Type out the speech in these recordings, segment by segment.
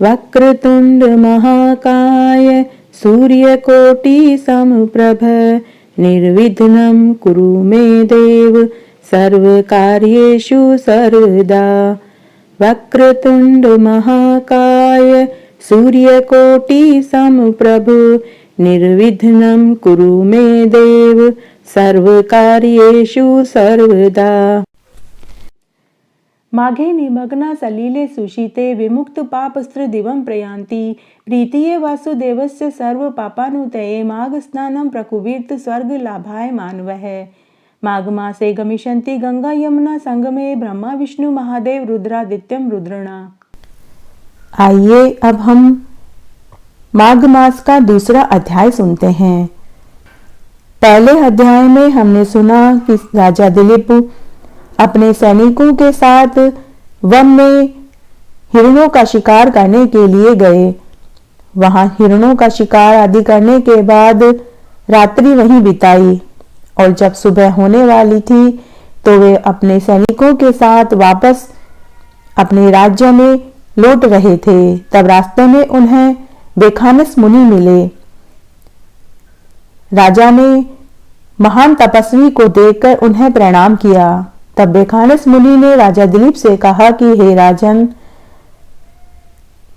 वक्रतुंड महाकाय सूर्यकोटि समप्रभ निर्विघ्नं कुरु मे देव सर्वकार्येषु सर्वदा। वक्रतुंड महाकाय सूर्यकोटि समप्रभ निर्विघ्नं कुरु मे देव सर्वकार्येषु सर्वदा। माघे निमग्ना सलिले सुशीते विमुक्त पापस्त्र दिवं प्रयान्ति प्रीतिये वासुदेवस्य सर्व पापानुतये माघ स्नानं प्रकुवीर्त स्वर्ग लाभाय मानवः। माघ मासे गमिष्यन्ति गंगा यमुना संगमे ब्रह्मा विष्णु महादेव रुद्रादित्यम रुद्रणा। आइए अब हम माघ मास का दूसरा अध्याय सुनते हैं। पहले अध्याय में हमने सुना कि राजा दिलीप अपने सैनिकों के साथ वन में हिरणों का शिकार करने के लिए गए। वहां हिरणों का शिकार आदि करने के बाद रात्रि वहीं बिताई और जब सुबह होने वाली थी तो वे अपने सैनिकों के साथ वापस अपने राज्य में लौट रहे थे। तब रास्ते में उन्हें बेखानस मुनि मिले। राजा ने महान तपस्वी को देखकर उन्हें प्रणाम किया। तब बेखानस मुनि ने राजा दिलीप से कहा कि हे राजन,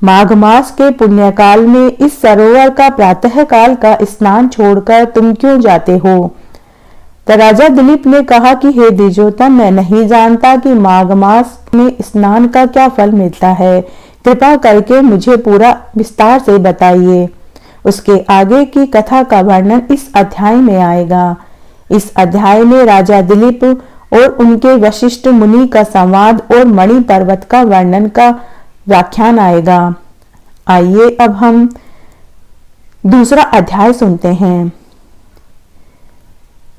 माघ मास के पुण्यकाल में इस सरोवर का प्रातः काल का स्नान छोड़कर तुम क्यों जाते हो? तो राजा दिलीप ने कहा कि हे द्विजोतम, मैं नहीं जानता कि माघ मास में स्नान का क्या फल मिलता है। कृपा करके मुझे पूरा विस्तार से बताइए। उसके आगे की कथा का वर्णन इस अध्याय में आएगा। इस अध्याय में राजा दिलीप और उनके वशिष्ठ मुनि का संवाद और मणि पर्वत का वर्णन का व्याख्यान आएगा। आइए अब हम दूसरा अध्याय सुनते हैं।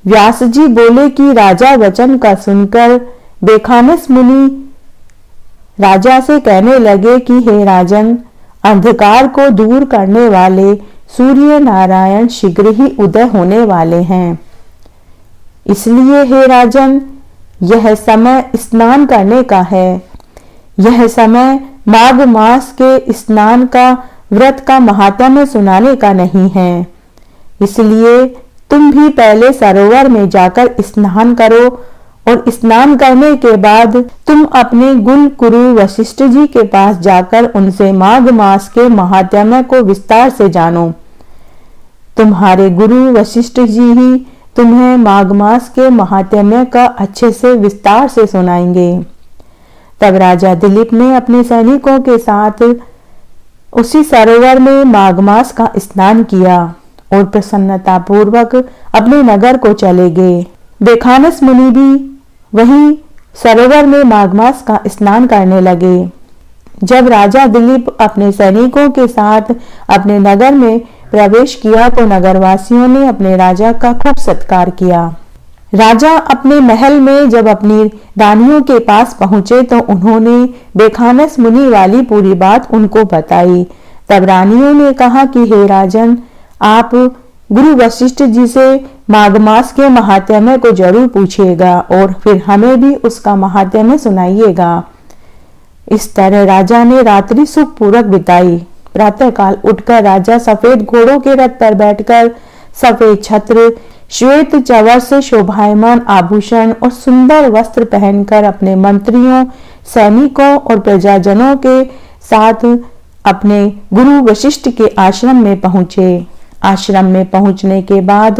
व्यास जी बोले कि राजा वचन का सुनकर बेखानस मुनि राजा से कहने लगे कि हे राजन, अंधकार को दूर करने वाले सूर्य नारायण शीघ्र ही उदय होने वाले हैं। इसलिए हे राजन, यह समय स्नान करने का है। यह समय माघ मास के स्नान का व्रत का महात्म्य सुनाने का नहीं है। इसलिए तुम भी पहले सरोवर में जाकर स्नान करो और स्नान करने के बाद तुम अपने गुरु गुरु वशिष्ठ जी के पास जाकर उनसे माघ मास के महात्म्य को विस्तार से जानो। तुम्हारे गुरु वशिष्ठ जी ही तुम्हें माघ मास के महात्म्य का अच्छे से विस्तार से सुनाएंगे। तब राजा दिलीप ने अपने सैनिकों के साथ उसी सरोवर में माघ मास का स्नान किया और प्रसन्नता पूर्वक अपने नगर को चले गए। बेखानस मुनि भी वहीं सरोवर में माघ मास का स्नान करने लगे। जब राजा दिलीप अपने सैनिकों के साथ अपने नगर में प्रवेश किया तो नगरवासियों ने अपने राजा का खूब सत्कार किया। राजा अपने महल में जब अपनी रानियों के पास पहुंचे तो उन्होंने बेखानस मुनि वाली पूरी बात उनको बताई। तब रानियों ने कहा कि हे राजन, आप गुरु वशिष्ठ जी से माघ मास के महात्म्य को जरूर पूछिएगा और फिर हमें भी उसका महात्म्य सुनाइएगा। इस तरह राजा ने रात्रि सुखपूर्वक बिताई। प्रातःकाल उठकर राजा सफेद घोड़ों के रथ पर बैठकर सफेद छत्र, श्वेत चवर से शोभायमान आभूषण और सुंदर वस्त्र पहनकर अपने मंत्रियों, सैनिकों और प्रजाजनों के साथ अपने गुरु वशिष्ठ के आश्रम में पहुंचे। आश्रम में पहुंचने के बाद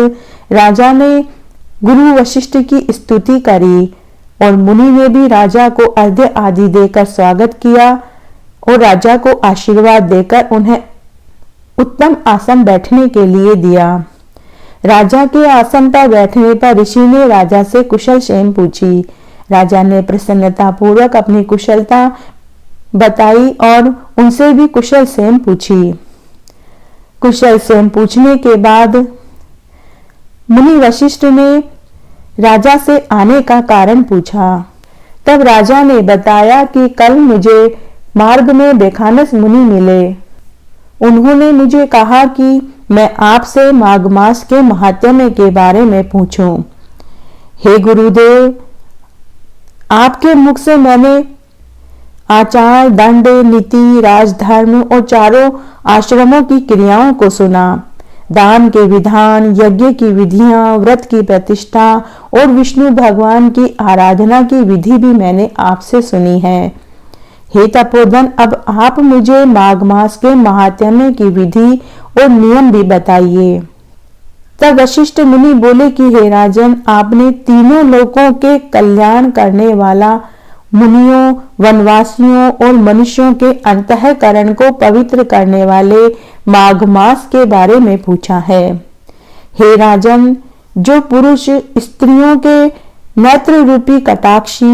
राजा ने गुरु वशिष्ठ की स्तुति करी और मुनि ने भी राजा को अर्घ्य आदि देकर स्वागत किया और राजा को आशीर्वाद देकर उन्हें उत्तम आसन बैठने के लिए दिया। राजा के आसन पर बैठने पर ऋषि ने राजा से कुशल क्षेम पूछी। राजा ने प्रसन्नता पूर्वक अपनी कुशलता बताई और उनसे भी कुशल क्षेम पूछी। कुशल क्षेम पूछने के बाद मुनि वशिष्ठ ने राजा से आने का कारण पूछा। तब राजा ने बताया कि कल मुझे मार्ग में बेखानस मुनि मिले। उन्होंने मुझे कहा कि मैं आपसे माघ मास के महात्म्य के बारे में पूछूं। हे गुरुदेव, आपके मुख से मैंने आचार, दंड, नीति, राजधर्म और चारों आश्रमों की क्रियाओं को सुना। दान के विधान, यज्ञ की विधियां, व्रत की प्रतिष्ठा और विष्णु भगवान की आराधना की विधि भी मैंने आपसे सुनी है। हे तपोधन, अब आप मुझे माघ मास के महात्म्य की विधि और नियम भी बताइए। तब वशिष्ठ मुनि बोले कि हे राजन, आपने तीनों लोकों के कल्याण करने वाला मुनियों, वनवासियों और मनुष्यों के अंतःकरण को पवित्र करने वाले माघ मास के बारे में पूछा है। हे राजन, जो पुरुष स्त्रियों के नेत्र रूपी कटाक्षी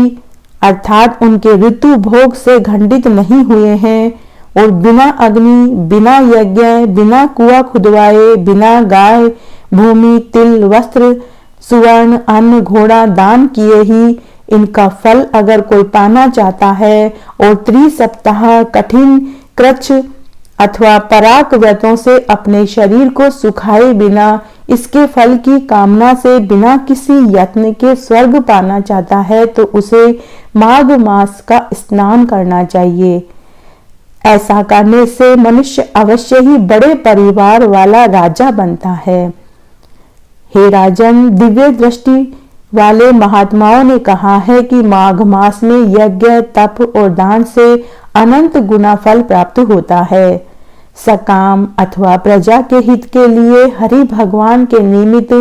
अर्थात उनके ऋतु भोग से खंडित नहीं हुए हैं और बिना अग्नि, बिना यज्ञ, बिना कुआं खुदवाए, बिना गाय, भूमि, तिल, वस्त्र, सुवर्ण, अन्न, घोड़ा दान किए ही इनका फल अगर कोई पाना चाहता है और त्रिसप्ताह कठिन कृच्छ अथवा पराक व्रतों से अपने शरीर को सुखाए बिना इसके फल की कामना से बिना किसी यत्न के स्वर्ग पाना चाहता है तो उसे माघ मास का स्नान करना चाहिए। ऐसा करने से मनुष्य अवश्य ही बड़े परिवार वाला राजा बनता है। हे राजन, दिव्य दृष्टि वाले महात्माओं ने कहा है कि माघ मास में यज्ञ, तप और दान से अनंत गुना फल प्राप्त होता है। सकाम अथवा प्रजा के हित के लिए हरि भगवान के निमित्त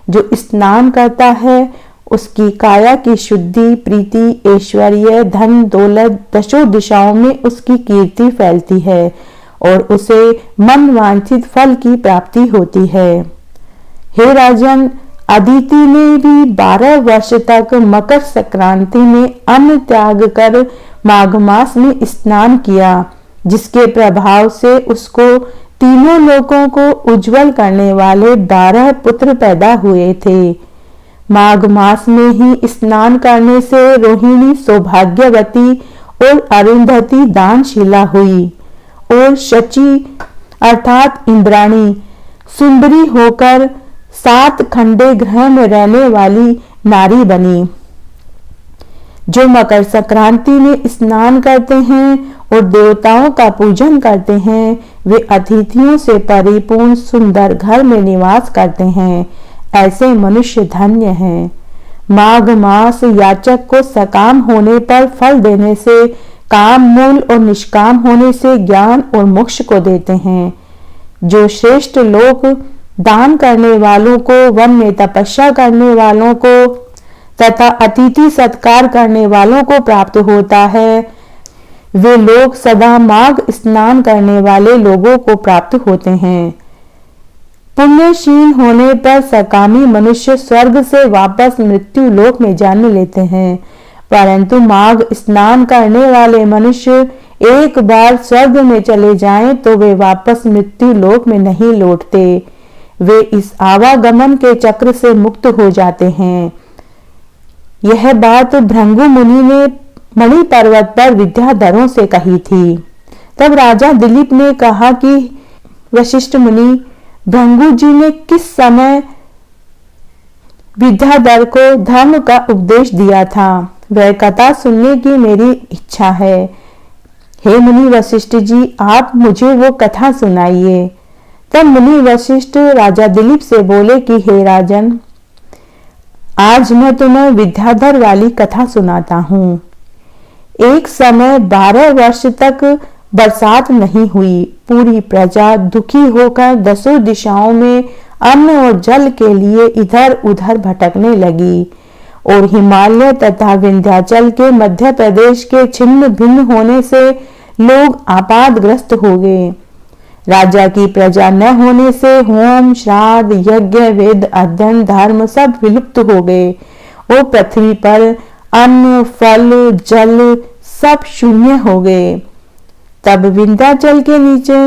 जो स्नान करता है उसकी काया की शुद्धि, प्रीति, ऐश्वर्य, धन, दौलत दशों दिशाओं में उसकी कीर्ति फैलती है और उसे मन वांछित फल की प्राप्ति होती है। हे राजन, अदिति ने भी 12 वर्ष तक मकर संक्रांति में अन्न त्याग कर माघ मास में स्नान किया, जिसके प्रभाव से उसको तीनों लोकों को उज्जवल करने वाले 12 पुत्र पैदा हुए थे। माघ मास में ही स्नान करने से रोहिणी सौभाग्यवती और अरुंधति दानशीला हुई और शची अर्थात इंद्राणी सुंदरी होकर 7 खंडे ग्रह में रहने वाली नारी बनी। जो मकर संक्रांति में स्नान करते हैं और देवताओं का पूजन करते हैं वे अतिथियों से परिपूर्ण सुंदर घर में निवास करते हैं। ऐसे मनुष्य धन्य हैं। माघ मास याचक को सकाम होने पर फल देने से, काम मूल और निष्काम होने से ज्ञान और मोक्ष को देते हैं। जो श्रेष्ठ लोक दान करने वालों को, वन में तपस्या करने वालों को तथा अतिथि सत्कार करने वालों को प्राप्त होता है, वे लोग सदा माघ स्नान करने वाले लोगों को प्राप्त होते हैं। पुण्यशील होने पर सकामी मनुष्य स्वर्ग से वापस मृत्यु लोक में जन्म लेते हैं, परंतु माघ स्नान करने वाले मनुष्य एक बार स्वर्ग में चले जाएं तो वे वापस मृत्यु लोक में नहीं लौटते। वे इस आवागमन के चक्र से मुक्त हो जाते हैं। यह बात भृंगु मुनि ने मणि पर्वत पर विद्याधरों से कही थी। तब राजा दिलीप ने कहा कि वशिष्ठ मुनि, भृंगु जी ने किस समय विद्याधर को धर्म का उपदेश दिया था, वह कथा सुनने की मेरी इच्छा है। हे मुनि वशिष्ठ जी, आप मुझे वो कथा सुनाइए। तब मुनि वशिष्ठ राजा दिलीप से बोले कि हे राजन, आज मैं तुम्हें विद्याधर वाली कथा सुनाता हूँ। एक समय 12 वर्ष तक बरसात नहीं हुई। पूरी प्रजा दुखी होकर दसों दिशाओं में अन्न और जल के लिए इधर उधर भटकने लगी और हिमालय तथा विंध्याचल के मध्य प्रदेश के छिन्न भिन्न होने से लोग आपातग्रस्त हो गए। राजा की प्रजा न होने से होम, श्राद्ध, यज्ञ, वेद अध्ययन, धर्म सब विलुप्त हो गए और पृथ्वी पर अन्न, फल, जल सब शून्य हो गए। तब विंध्याचल के नीचे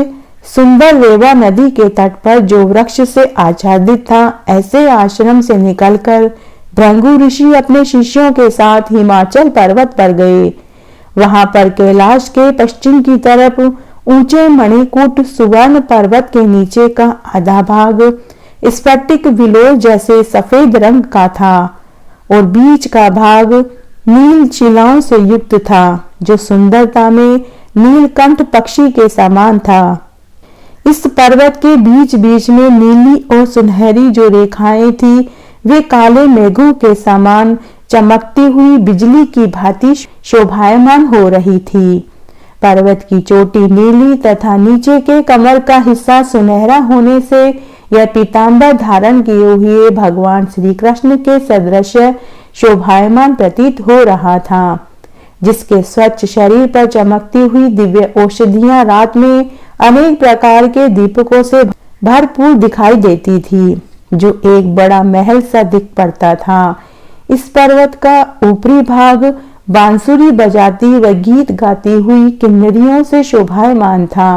सुंदर रेवा नदी के तट पर जो वृक्ष से आच्छादित था, ऐसे आश्रम से निकलकर भृंगु ऋषि अपने शिष्यों के साथ हिमाचल पर्वत पर गए। वहां पर कैलाश के पश्चिम की तरफ ऊंचे मणिकूट सुवर्ण पर्वत के नीचे का आधा भाग स्फटिक विलोर जैसे सफेद रंग का था और बीच का भाग नील शिलाओं से युक्त था। जो सुंदरता में नीलकंठ पक्षी के समान था। इस पर्वत के बीच बीच में नीली और सुनहरी जो रेखाएं थी वे काले मेघों के समान चमकती हुई बिजली की भांति शोभायमान हो रही थी। पर्वत की चोटी नीली तथा नीचे के कमर का हिस्सा सुनहरा होने से यह पीतांबर धारण किए हुए भगवान श्री कृष्ण के सदृश शोभायमान प्रतीत हो रहा था, जिसके स्वच्छ शरीर पर चमकती हुई दिव्य औषधियां रात में अनेक प्रकार के दीपकों से भरपूर दिखाई देती थी, जो एक बड़ा महल सा दिख पड़ता था। इस पर्वत का ऊपरी भाग बांसुरी बजाती व गीत गाती हुई किन्नरियों से शोभायमान था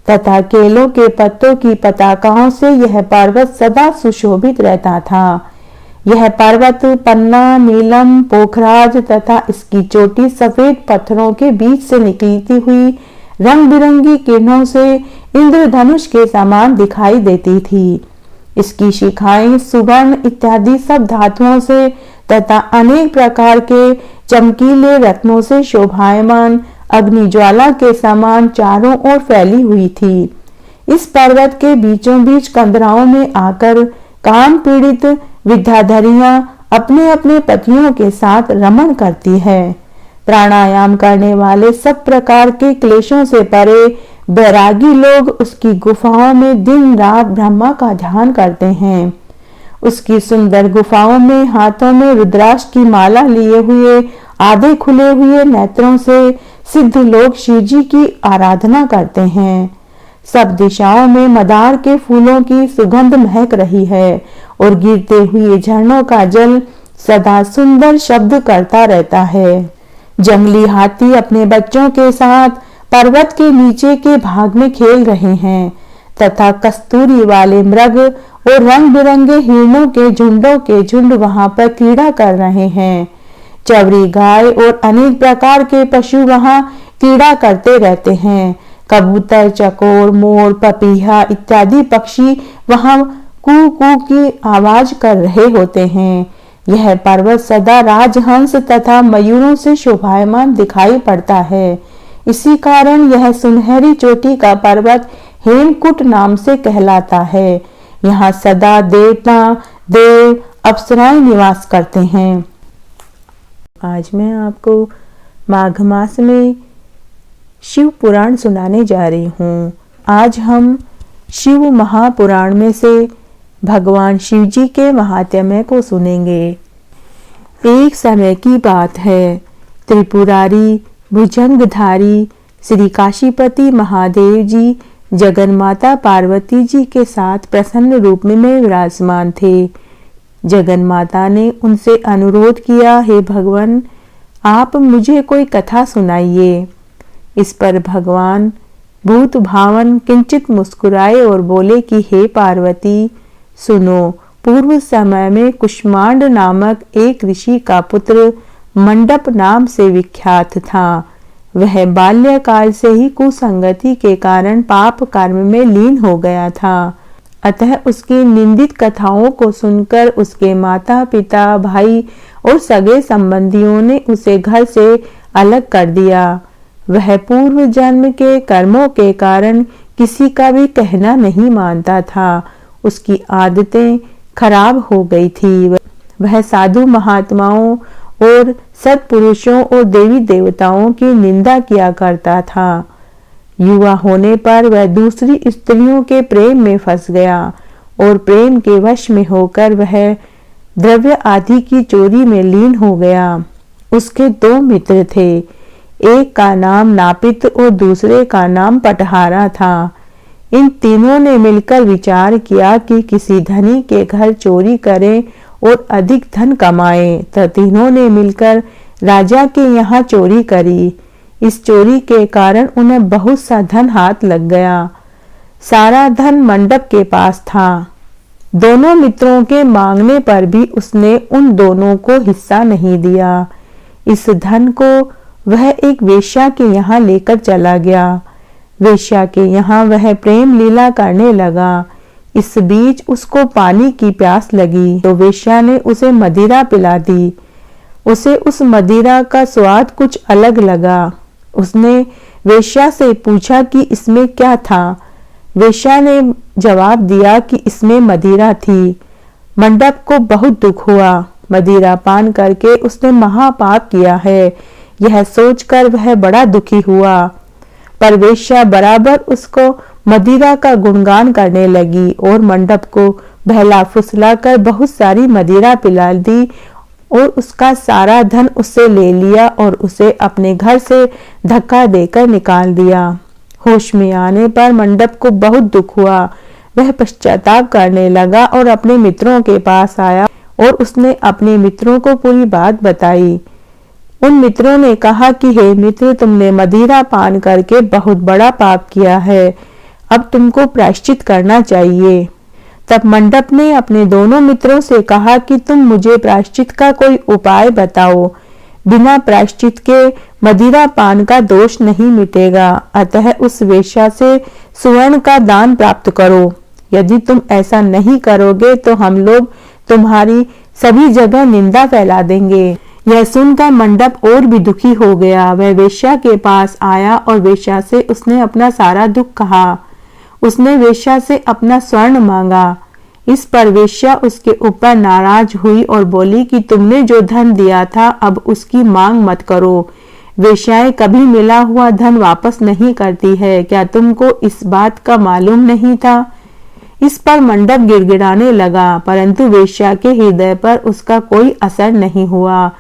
तथा केलों के पत्तों की पताकाओं से यह पर्वत सदा सुशोभित रहता था। यह पर्वत पन्ना, नीलम, पोखराज तथा इसकी चोटी सफेद पत्थरों के बीच से निकलती हुई रंग बिरंगी किरणों से इंद्रधनुष के समान दिखाई देती थी। इसकी शिखाएं सुवर्ण इत्यादि सब धातुओं से तथा अनेक प्रकार के चमकीले रत्नों से शोभायमान अग्नि ज्वाला के समान चारों ओर फैली हुई थी। इस पर्वत के बीचों बीच कंदराओं में आकर काम पीड़ित विद्याधरियां अपने अपने पतियों के साथ रमण करती है। प्राणायाम करने वाले सब प्रकार के क्लेशों से परे बैरागी लोग उसकी गुफाओं में दिन रात ब्रह्मा का ध्यान करते हैं। उसकी सुंदर गुफाओं में हाथों में रुद्राक्ष की माला लिए हुए आधे खुले हुए नेत्रों से सिद्ध लोग शिव जी की आराधना करते हैं। सब दिशाओं में मदार के फूलों की सुगंध महक रही है और गिरते हुए झरनों का जल सदा सुंदर शब्द करता रहता है। जंगली हाथी अपने बच्चों के साथ पर्वत के नीचे के भाग में खेल रहे हैं तथा कस्तूरी वाले मृग और रंग बिरंगे हिरणों के झुंड वहां पर क्रीड़ा कर रहे हैं। चवरी गाय और अनेक प्रकार के पशु वहां क्रीड़ा करते रहते हैं। कबूतर, चकोर, मोर, पपीहा इत्यादि पक्षी वहां कू कू की आवाज कर रहे होते हैं। यह पर्वत सदा राजहंस तथा मयूरों से शोभायमान दिखाई पड़ता है। इसी कारण यह सुनहरी चोटी का पर्वत हेमकूट नाम से कहलाता है। यहाँ सदा देवता, देव, अप्सराएं निवास करते हैं। आज मैं आपको माघ मास में शिव पुराण सुनाने जा रही हूँ। आज हम शिव महापुराण में से भगवान शिव जी के महात्म्य को सुनेंगे। एक समय की बात है, त्रिपुरारी भुजंगधारी श्री काशीपति महादेव जी जगन्माता पार्वती जी के साथ प्रसन्न रूप में विराजमान थे। जगन्माता ने उनसे अनुरोध किया, हे भगवान, आप मुझे कोई कथा सुनाइए। इस पर भगवान भूत भावन किंचित मुस्कुराए और बोले कि हे पार्वती, सुनो, पूर्व समय में कुष्मांड नामक एक ऋषि का पुत्र मंडप नाम से विख्यात था। वह बाल्यकाल से ही कुसंगति के कारण पाप कर्म में लीन हो गया था। अतः उसकी निंदित कथाओं को सुनकर उसके माता पिता, भाई और सगे संबंधियों ने उसे घर से अलग कर दिया। वह पूर्व जन्म के कर्मों के कारण किसी का भी कहना नहीं मानता था। उसकी आदतें खराब हो गई थी। वह साधु महात्माओं और सत्पुरुषों और देवी देवताओं की निंदा किया करता था। युवा होने पर वह दूसरी स्त्रियों के प्रेम में फंस गया और प्रेम के वश में होकर वह द्रव्य आदि की चोरी में लीन हो गया। उसके दो मित्र थे, एक का नाम नापित और दूसरे का नाम पटहारा था। इन तीनों ने मिलकर विचार किया कि किसी धनी के घर चोरी करें और अधिक धन कमाएं। तो तीनों ने मिलकर राजा के यहाँ चोरी करी। इस चोरी के कारण उन्हें बहुत सा धन हाथ लग गया। सारा धन मंडप के पास था। दोनों मित्रों के मांगने पर भी उसने उन दोनों को हिस्सा नहीं दिया। इस धन को वह एक वेश्या के यहाँ लेकर चला गया। वेश्या के यहाँ वह प्रेम लीला करने लगा। इस बीच उसको पानी की प्यास लगी तो वेश्या ने उसे मदिरा पिला दी। उसे उस मदिरा का स्वाद कुछ अलग लगा। उसने वेश्या से पूछा कि इसमें क्या था। वेश्या ने जवाब दिया कि इसमें मदिरा थी। मंडप को बहुत दुख हुआ। मदिरा पान करके उसने महापाप किया है, यह सोचकर वह बड़ा दुखी हुआ। पर वेश्या बराबर उसको मदिरा का गुणगान करने लगी और मंडप को बहला फुसलाकर बहुत सारी मदिरा पिला दी और उसका सारा धन उससे ले लिया और उसे अपने घर से धक्का देकर निकाल दिया। होश में आने पर मंडप को बहुत दुख हुआ। वह पश्चाताप करने लगा और अपने मित्रों के पास आया और उसने अपने मित्रों को पूरी बात बताई। उन मित्रों ने कहा कि हे मित्र, तुमने मदिरा पान करके बहुत बड़ा पाप किया है, अब तुमको प्रायश्चित करना चाहिए। तब मंडप ने अपने दोनों मित्रों से कहा कि तुम मुझे प्रायश्चित का कोई उपाय बताओ। बिना प्रायश्चित के मदिरा पान का दोष नहीं मिटेगा, अतः उस वेश्या से सुवर्ण का दान प्राप्त करो। यदि तुम ऐसा नहीं करोगे तो हम लोग तुम्हारी सभी जगह निंदा फैला देंगे। यह सुनकर मंडप और भी दुखी हो गया। वह वेश्या के पास आया और वेश्या से उसने अपना सारा दुख कहा। उसने वेश्या से अपना स्वर्ण मांगा। इस पर वेश्या उसके ऊपर नाराज हुई और बोली कि तुमने जो धन दिया था अब उसकी मांग मत करो। वेश्याएं कभी मिला हुआ धन वापस नहीं करती है, क्या तुमको इस बात का मालूम नहीं था? इस पर मंडप गिड़गिड़ाने लगा, परंतु वेश्या के हृदय पर उसका कोई असर नहीं हुआ।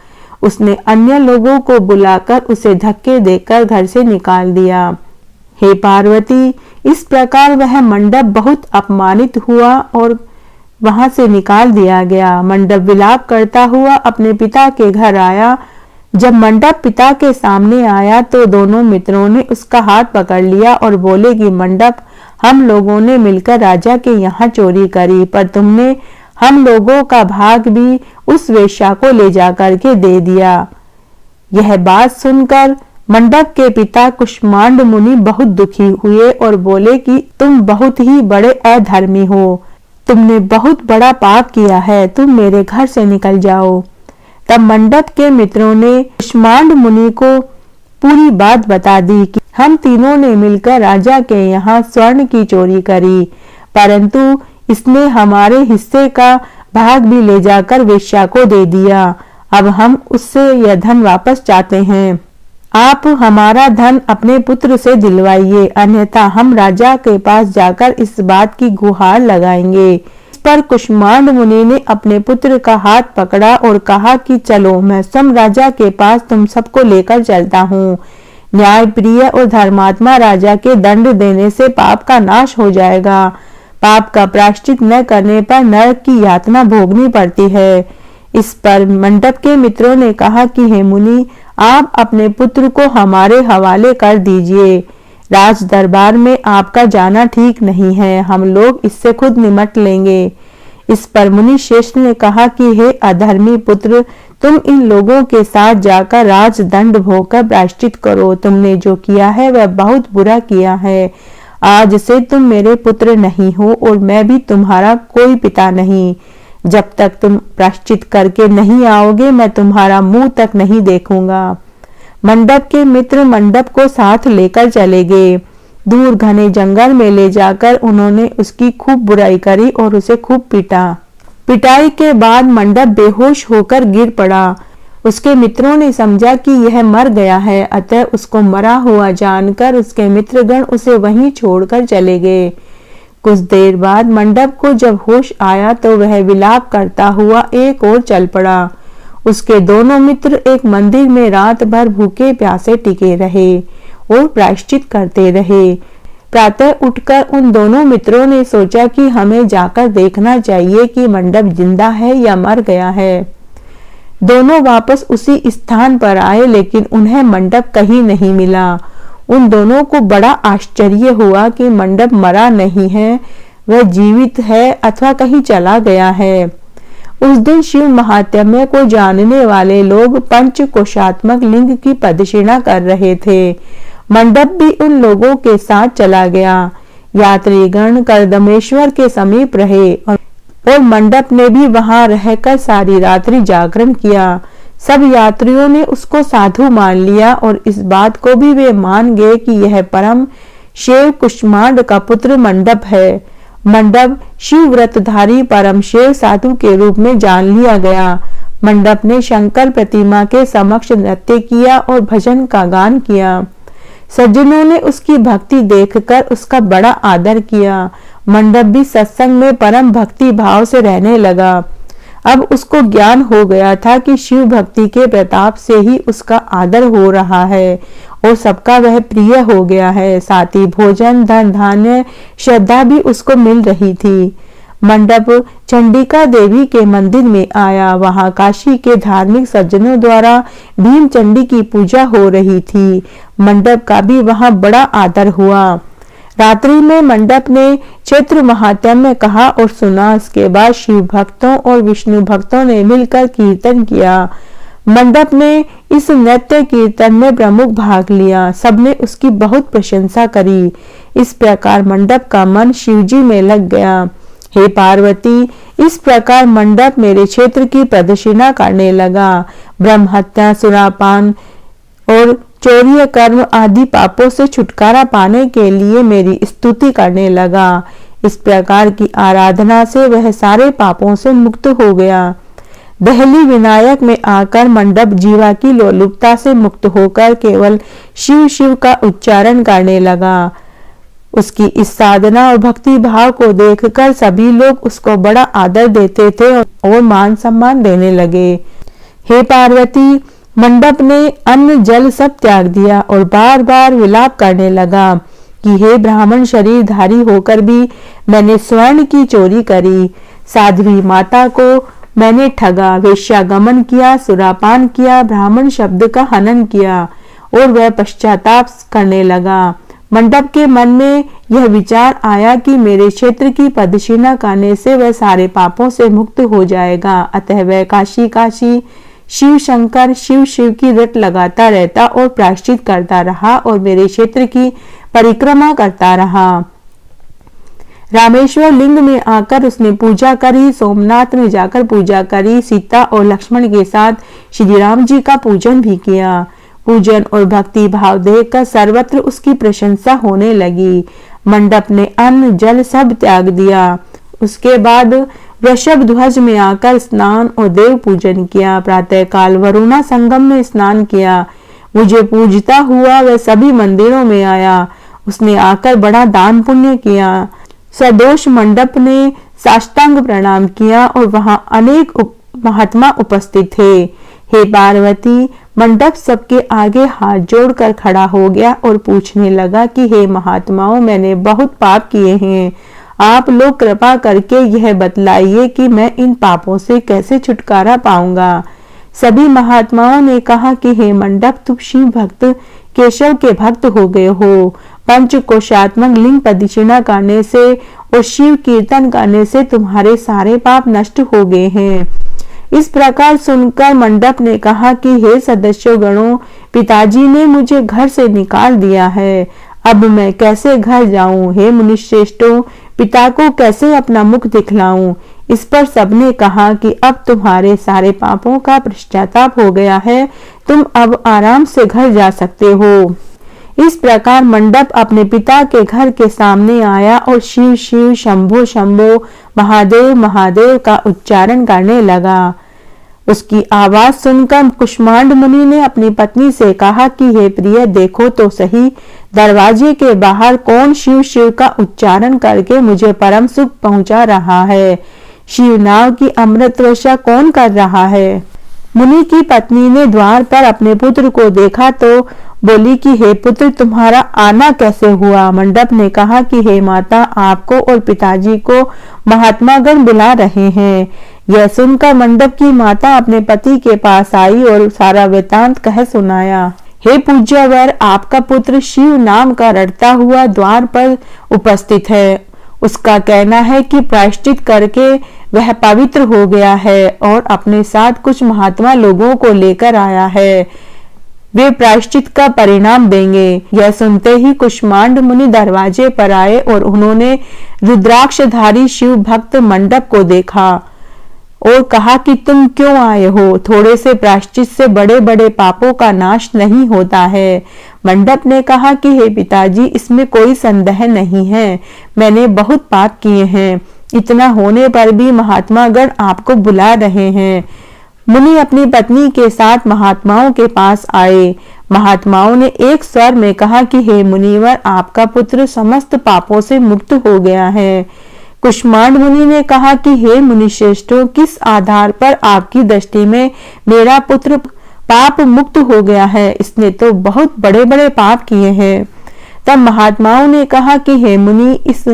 उसने अन्य लोगों को बुलाकर उसे धक्के देकर घर से निकाल दिया। हे पार्वती, इस प्रकार वह मंडप बहुत अपमानित हुआ और वहां से निकाल दिया गया। मंडप विलाप करता हुआ अपने पिता के घर आया। जब मंडप पिता के सामने आया तो दोनों मित्रों ने उसका हाथ पकड़ लिया और बोले कि मंडप, हम लोगों ने मिलकर राजा के यहाँ चोरी करी, पर तुमने हम लोगों का भाग भी उस वेश्या को ले जाकर के दे दिया। यह बात सुनकर मंडप के पिता कुष्मांड मुनि बहुत दुखी हुए और बोले कि तुम बहुत ही बड़े अधर्मी हो, तुमने बहुत बड़ा पाप किया है, तुम मेरे घर से निकल जाओ। तब मंडप के मित्रों ने कुष्मांड मुनि को पूरी बात बता दी कि हम तीनों ने मिलकर राजा के यहाँ स्वर्ण की चोरी करी, परंतु इसने हमारे हिस्से का भाग भी ले जाकर वेश्या को दे दिया। अब हम उससे यह धन वापस चाहते हैं। आप हमारा धन अपने पुत्र से दिलवाइए, अन्यथा हम राजा के पास जाकर इस बात की गुहार लगाएंगे। इस पर कुष्मांड मुनि ने अपने पुत्र का हाथ पकड़ा और कहा कि चलो, मैं स्वयं राजा के पास तुम सबको लेकर चलता हूँ। न्याय प्रिय और धर्मात्मा राजा के दंड देने से पाप का नाश हो जाएगा। पाप का प्रायश्चित न करने पर नरक की यातना भोगनी पड़ती है। इस पर मंडप के मित्रों ने कहा कि हे मुनि, आप अपने पुत्र को हमारे हवाले कर दीजिए। राज दरबार में आपका जाना ठीक नहीं है, हम लोग इससे खुद निमट लेंगे। इस पर मुनि श्रेष्ठ ने कहा कि हे अधर्मी पुत्र, तुम इन लोगों के साथ जाकर राज दंड भोगकर प्रायश्चित करो। तुमने जो किया है वह बहुत बुरा किया है। आज से तुम मेरे पुत्र नहीं हो और मैं भी तुम्हारा कोई पिता नहीं। जब तक तुम प्रायश्चित करके नहीं आओगे मैं तुम्हारा मुंह तक नहीं देखूंगा। मंडप के मित्र मंडप को साथ लेकर चले गए। दूर घने जंगल में ले जाकर उन्होंने उसकी खूब बुराई करी और उसे खूब पीटा। पिटाई के बाद मंडप बेहोश होकर गिर पड़ा। उसके मित्रों ने समझा कि यह मर गया है, अतः उसको मरा हुआ जानकर उसके मित्रगण उसे वहीं छोड़कर चले गए। कुछ देर बाद मंडप को जब होश आया तो वह विलाप करता हुआ एक ओर चल पड़ा। उसके दोनों मित्र एक मंदिर में रात भर भूखे प्यासे टिके रहे और प्रायश्चित करते रहे। प्रातः उठकर उन दोनों मित्रों ने सोचा कि हमें जाकर देखना चाहिए कि मंडप जिंदा है या मर गया है। दोनों वापस उसी स्थान पर आए, लेकिन उन्हें मंडप कहीं नहीं मिला। उन दोनों को बड़ा आश्चर्य हुआ कि मंडप मरा नहीं है, वह जीवित है अथवा कहीं चला गया है। उस दिन शिव महात्म्य को जानने वाले लोग पंचकोशात्मक लिंग की प्रदक्षिणा कर रहे थे। मंडप भी उन लोगों के साथ चला गया। यात्रीगण कर्दमेश्वर के समीप रहे और मंडप ने भी वहां रहकर सारी रात्रि जागरण किया। सब यात्रियों ने उसको साधु मान लिया और इस बात को भी वे मान गए कि यह परम शिव कुष्मांड का पुत्र मंडप है। मंडप शिव व्रतधारी परम शिव साधु के रूप में जान लिया गया। मंडप ने शंकर प्रतिमा के समक्ष नृत्य किया और भजन का गान किया। सज्जनों ने उसकी भक्ति देखकर उसका बड़ा आदर किया। मंडप भी सत्संग में परम भक्ति भाव से रहने लगा। अब उसको ज्ञान हो गया था कि शिव भक्ति के प्रताप से ही उसका आदर हो रहा है और सबका वह प्रिय हो गया है। साथ ही भोजन, धन धान्य, श्रद्धा भी उसको मिल रही थी। मंडप चंडिका देवी के मंदिर में आया। वहां काशी के धार्मिक सज्जनों द्वारा भीम चंडी की पूजा हो रही थी। मंडप का भी वहां बड़ा आदर हुआ। रात्रि में मंडप ने चैत्र महात्म्य कहा और सुना। इसके बाद शिव भक्तों और विष्णु भक्तों ने मिलकर कीर्तन किया। मंडप ने इस नृत्य कीर्तन में प्रमुख भाग लिया। सबने उसकी बहुत प्रशंसा करी। इस प्रकार मंडप का मन शिवजी में लग गया। हे पार्वती, इस प्रकार मंडप मेरे क्षेत्र की प्रदक्षिणा करने लगा। ब्रह्म हत्या, सुरापान और चौर्य कर्म आदि पापों से छुटकारा पाने के लिए मेरी स्तुति करने लगा। इस प्रकार की आराधना से वह सारे पापों से मुक्त हो गया। दहली विनायक में आकर मंडप जीवा की लोलुपता से मुक्त होकर केवल शिव शिव का उच्चारण करने लगा। उसकी इस साधना और भक्ति भाव को देखकर सभी लोग उसको बड़ा आदर देते थे और मान सम्मान देने लगे। हे पार्वती, मंडप ने अन्न जल सब त्याग दिया और बार बार विलाप करने लगा कि हे ब्राह्मण शरीरधारी होकर भी मैंने स्वर्ण की चोरी करी, साध्वी माता को मैंने ठगा, वेश्यागमन किया, सुरापान किया, ब्राह्मण शब्द का हनन किया और वह पश्चाताप करने लगा। मंडप के मन में यह विचार आया कि मेरे क्षेत्र की प्रदक्षिणा करने से वह सारे पापों से मुक्त हो जाएगा। अतः वह काशी काशी शिव शंकर शिव शिव की रट लगाता रहता और प्रायश्चित करता रहा और मेरे क्षेत्र की परिक्रमा करता रहा। रामेश्वर लिंग में आकर उसने पूजा करी। सोमनाथ में जाकर पूजा करी। सीता और लक्ष्मण के साथ श्री राम जी का पूजन भी किया। पूजन और भक्ति भाव देखकर सर्वत्र उसकी प्रशंसा होने लगी। मंडप ने अन्न जल सब त्याग दिया। उसके बाद वृषभ ध्वज में आकर स्नान और देव पूजन किया। प्रातः काल वरुणा संगम में स्नान किया। मुझे पूजता हुआ वह सभी मंदिरों में आया। उसने आकर बड़ा दान पुण्य किया। सदोष मंडप ने साष्टांग प्रणाम किया और वहां अनेक महात्मा उपस्थित थे। हे पार्वती, मंडप सबके आगे हाथ जोड़कर खड़ा हो गया और पूछने लगा कि हे महात्माओं, मैंने बहुत पाप किए हैं। आप लोग कृपा करके यह बतलाइए कि मैं इन पापों से कैसे छुटकारा पाऊंगा। सभी महात्माओं ने कहा कि हे मंडप, तुम शिव भक्त केशव के भक्त हो गए हो। पंचकोशात्मक लिंग प्रदक्षिणा करने से और शिव कीर्तन करने से तुम्हारे सारे पाप नष्ट हो गए हैं। इस प्रकार सुनकर मंडप ने कहा कि हे सदस्यों गणों, पिताजी ने मुझे घर से निकाल दिया है। अब मैं कैसे घर जाऊं? हे मुनिश्रेष्ठों, पिता को कैसे अपना मुख दिखलाऊं? इस पर सबने कहा कि अब तुम्हारे सारे पापों का पश्चाताप हो गया है, तुम अब आराम से घर जा सकते हो। इस प्रकार मंडप अपने पिता के घर के सामने आया और शिव शिव शंभो शंभो महादेव महादेव का उच्चारण करने लगा। उसकी आवाज सुनकर कुष्मांड मुनि ने अपनी पत्नी से कहा कि हे प्रिय, देखो तो सही, दरवाजे के बाहर कौन शिव शिव का उच्चारण करके मुझे परम सुख पहुंचा रहा है। शिव नाम की अमृत वर्षा कौन कर रहा है। मुनि की पत्नी ने द्वार पर अपने पुत्र को देखा तो बोली कि हे पुत्र, तुम्हारा आना कैसे हुआ? मंडप ने कहा कि हे माता, आपको और पिताजी को महात्मागण बुला रहे हैं। यह सुनकर मंडप की माता अपने पति के पास आई और सारा वृतांत कह सुनाया। हे पूज्यवर, आपका पुत्र शिव नाम का रटता हुआ द्वार पर उपस्थित है। उसका कहना है कि प्रायश्चित करके वह पवित्र हो गया है और अपने साथ कुछ महात्मा लोगों को लेकर आया है। वे प्रायश्चित का परिणाम देंगे। यह सुनते ही कुष्मांड मुनि दरवाजे पर आए और उन्होंने रुद्राक्षधारी शिव भक्त मंडप को देखा। और कहा कि तुम क्यों आए हो? थोड़े से प्रायश्चित से बड़े बड़े पापों का नाश नहीं होता है। मंडप ने कहा कि हे पिताजी, इसमें कोई संदेह नहीं है, मैंने बहुत पाप किए हैं। इतना होने पर भी महात्मा गण आपको बुला रहे हैं। मुनि अपनी पत्नी के साथ महात्माओं के पास आए। महात्माओं ने एक स्वर में कहा कि हे मुनिवर, आपका पुत्र समस्त पापों से मुक्त हो गया है। कुष्मांड मुनि ने कहा कि हे मुनिश्रेष्ठों, किस आधार पर आपकी दृष्टि में मेरा पुत्र पाप मुक्त हो गया है? इसने तो बहुत बड़े बड़े पाप किए हैं। तब महात्माओं ने कहा कि हे मुनि, इस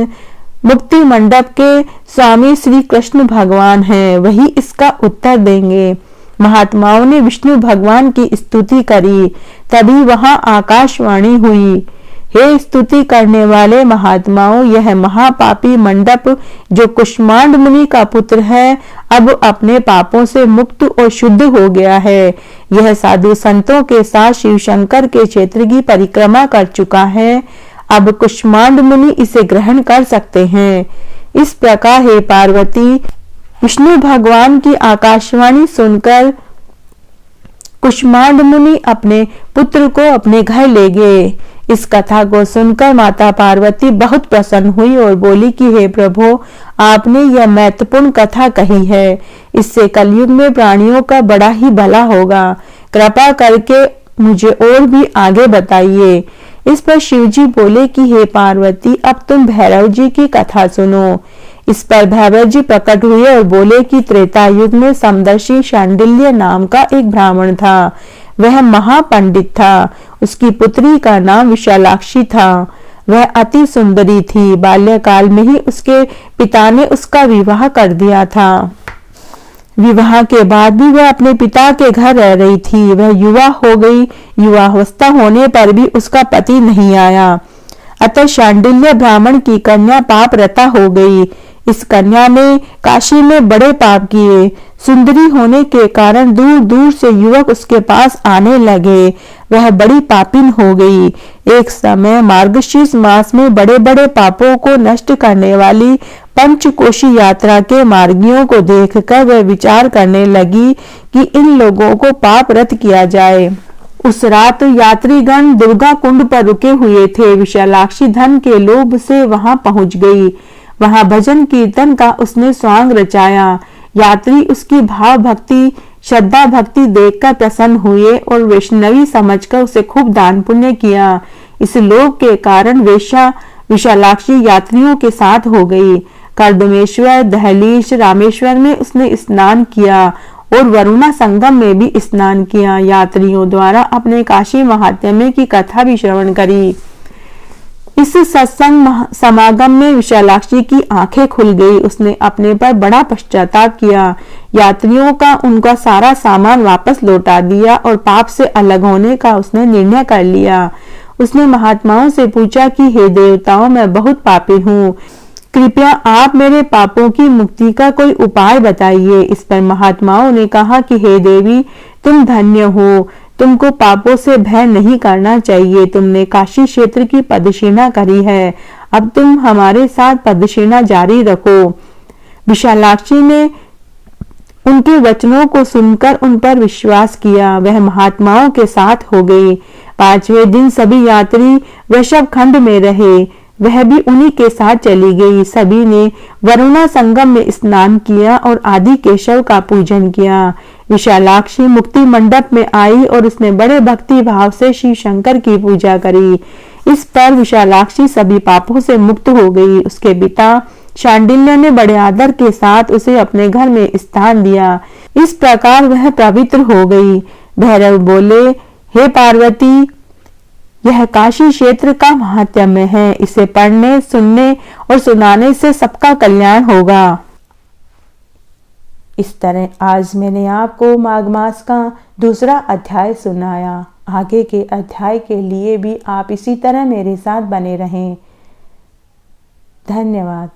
मुक्ति मंडप के स्वामी श्री कृष्ण भगवान हैं, वही इसका उत्तर देंगे। महात्माओं ने विष्णु भगवान की स्तुति करी। तभी वहां आकाशवाणी हुई, हे स्तुति करने वाले महात्माओं, यह महापापी मंडप जो कुष्मांड मुनि का पुत्र है, अब अपने पापों से मुक्त और शुद्ध हो गया है। यह साधु संतों के साथ शिव शंकर के क्षेत्र की परिक्रमा कर चुका है। अब कुष्मांड मुनि इसे ग्रहण कर सकते हैं। इस प्रकार हे पार्वती, विष्णु भगवान की आकाशवाणी सुनकर कुष्मांड मुनि अपने पुत्र को अपने घर ले गए। इस कथा को सुनकर माता पार्वती बहुत प्रसन्न हुई और बोली कि हे प्रभु, आपने यह महत्वपूर्ण कथा कही है, इससे कलयुग में प्राणियों का बड़ा ही भला होगा। कृपा करके मुझे और भी आगे बताइए। इस पर शिव जी बोले कि हे पार्वती, अब तुम भैरव जी की कथा सुनो। इस पर भैरव जी प्रकट हुए और बोले कि त्रेता युग में समदर्शी शांडिल्य नाम का एक ब्राह्मण था। वह महापंडित था। उसकी पुत्री का नाम विशालाक्षी था। वह अति सुंदरी थी। बाल्यकाल में ही उसके पिता ने उसका विवाह कर दिया था। विवाह के बाद भी वह अपने पिता के घर रह रही थी। वह युवा हो गई। युवावस्था होने पर भी उसका पति नहीं आया। अतः शांडिल्य ब्राह्मण की कन्या पाप रता हो गई। इस कन्या ने काशी में बड़े पाप किए। सुंदरी होने के कारण दूर दूर से युवक उसके पास आने लगे। वह बड़ी पापिन हो गई। एक समय मार्गशीर्ष मास में बड़े बड़े पापों को नष्ट करने वाली पंचकोशी यात्रा के मार्गियों को देखकर वह विचार करने लगी कि इन लोगों को पाप रत किया जाए। उस रात यात्रीगण दुर्गा कुंड पर रुके हुए थे। विशालाक्षी धन के लोभ से वहां पहुंच गई। वहां भजन कीर्तन का उसने स्वांग रचाया। यात्री उसकी भाव भक्ति, श्रद्धा भक्ति देखकर प्रसन्न हुए और वैष्णवी समझकर उसे खूब दान पुण्य किया। इस लोभ के कारण वेश्या विशालाक्षी यात्रियों के साथ हो गई। कर्दमेश्वर, दहलीज, रामेश्वर में उसने स्नान किया और वरुणा संगम में भी स्नान किया। यात्रियों द्वारा अपने काशी महात्म्य की कथा भी श्रवण करी। इस सत्संग समागम में विशालाक्षी की आंखें खुल गई। उसने अपने पर बड़ा पश्चाताप किया। यात्रियों का उनका सारा सामान वापस लौटा दिया और पाप से अलग होने का उसने निर्णय कर लिया। उसने महात्माओं से पूछा कि हे देवताओं, मैं बहुत पापी हूँ, कृपया आप मेरे पापों की मुक्ति का कोई उपाय बताइए। इस पर महात्माओं ने कहा कि हे देवी, तुम धन्य हो, तुमको पापों से भय नहीं करना चाहिए। तुमने काशी क्षेत्र की पदसेना करी है, अब तुम हमारे साथ पदसेना जारी रखो। विशालाक्षी ने उनके वचनों को सुनकर उन पर विश्वास किया। वह महात्माओं के साथ हो गई। 5वें दिन सभी यात्री वृषभ खंड में रहे। वह भी उन्हीं के साथ चली गई। सभी ने वरुणा संगम में स्नान किया और आदि केशव का पूजन किया। विशालाक्षी मुक्ति मंडप में आई और उसने बड़े भक्ति भाव से शिव शंकर की पूजा करी। इस पर विशालाक्षी सभी पापों से मुक्त हो गई। उसके पिता शांडिल्य ने बड़े आदर के साथ उसे अपने घर में स्थान दिया। इस प्रकार वह पवित्र हो गई। भैरव बोले, हे पार्वती, यह काशी क्षेत्र का महात्म्य है। इसे पढ़ने, सुनने और सुनाने से सबका कल्याण होगा। इस तरह आज मैंने आपको माघ मास का दूसरा अध्याय सुनाया। आगे के अध्याय के लिए भी आप इसी तरह मेरे साथ बने रहें। धन्यवाद।